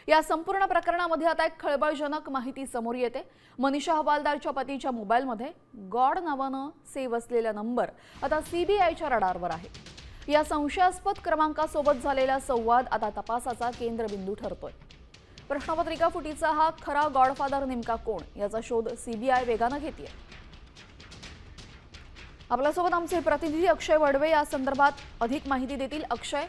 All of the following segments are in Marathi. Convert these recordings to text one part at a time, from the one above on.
या संपूर्ण प्रकरणामध्ये आता एक खळबळजनक माहिती समोर येते। मनीषा हवालदारच्या पतीच्या मोबाईलमध्ये गॉड नावानं सेव्ह असलेला नंबर आता सीबीआयच्या रडारवर आहे। या संशयास्पद क्रमांकासोबत झालेला संवाद आता तपासाचा केंद्रबिंदू ठरतोय। प्रश्नपत्रिका फुटीचा हा खरा गॉडफादर नेमका कोण याचा शोध सीबीआय वेगानं घेतेय। आपल्यासोबत आमचे प्रतिनिधी अक्षय वडवे या संदर्भात अधिक माहिती देतील। अक्षय,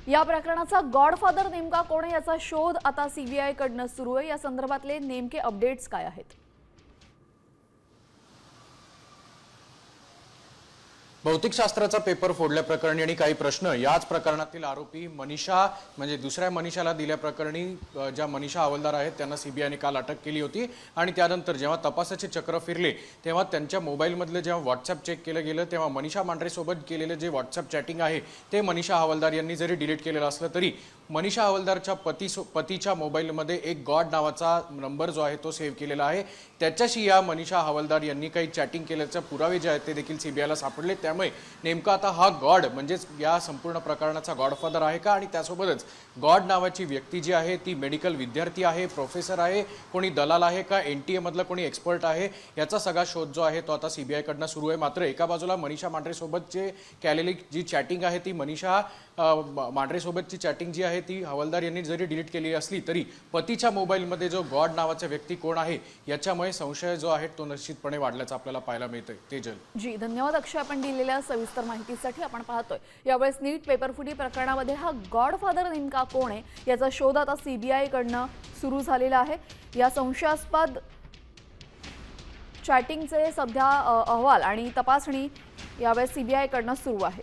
या प्रकरणाचा गॉडफादर नेमका कोण आहे याचा शोध आता सीबीआय कडनं सुरू आहे। या संदर्भातले नेमके अपडेट्स काय आहेत? भौतिकशास्त्राचा पेपर फोडल्याप्रकरणी आणि काही प्रश्न याच प्रकरणातील आरोपी मनीषा म्हणजे दुसऱ्या मनीषाला दिल्याप्रकरणी ज्या मनीषा हवालदार आहेत त्यांना सीबीआयने काल अटक केली होती आणि त्यानंतर जेव्हा तपासाचे चक्र फिरले तेव्हा त्यांच्या मोबाईलमधले जेव्हा व्हॉट्सअप चेक केलं गेलं तेव्हा मनीषा मांढरेसोबत केलेले जे व्हॉट्सअप चॅटिंग आहे ते मनीषा हवालदार यांनी जरी डिलीट केलेलं असलं तरी मनीषा हवालदारच्या पतीच्या मोबाईलमध्ये एक गॉड नावाचा नंबर जो आहे तो सेव्ह केलेला आहे। त्याच्याशी या मनीषा हवालदार यांनी काही चॅटिंग केल्याचे पुरावे जे आहेत ते देखील सीबीआयला सापडले। त्यामुळे नेमका आता हा गॉड म्हणजेच या संपूर्ण प्रकरणाचा गॉडफादर आहे का आणि त्यासोबतच गॉड नावाची व्यक्ती जी आहे ती मेडिकल विद्यार्थी आहे, प्रोफेसर आहे, कोणी दलाल आहे का एनटीए मधला कोणी एक्सपर्ट आहे याचा सगळा शोध जो आहे तो आता सीबीआय कडनं सुरू आहे। मात्र एका बाजूला मनीषा मांढरेसोबत जे केलेली जी चॅटिंग आहे ती मनीषा मांढरेसोबतची चॅटिंग जी आहे ती हवालदार यांनी जरी डिलीट केली असली तरी पतीच्या मोबाईलमध्ये जो गॉड नावाचा व्यक्ती कोण आहे याच्यामुळे संशय जो आहे तो निश्चितपणे वाढल्याचं आपल्याला पाहायला मिळतंय। तेजल जी, धन्यवाद अक्षय, आपण दिलेल्या सविस्तर माहितीसाठी। आपण पाहतोय यावेळेस नीट पेपरफुटी प्रकरणामध्ये हा गॉडफादर नेमका कोण आहे याचा शोध आता सीबीआय कडनं सुरू झालेला आहे। या संशयास्पद चॅटिंगचे सध्या अहवाल आणि तपासणी यावेळेस सीबीआय कडनं सुरू आहे।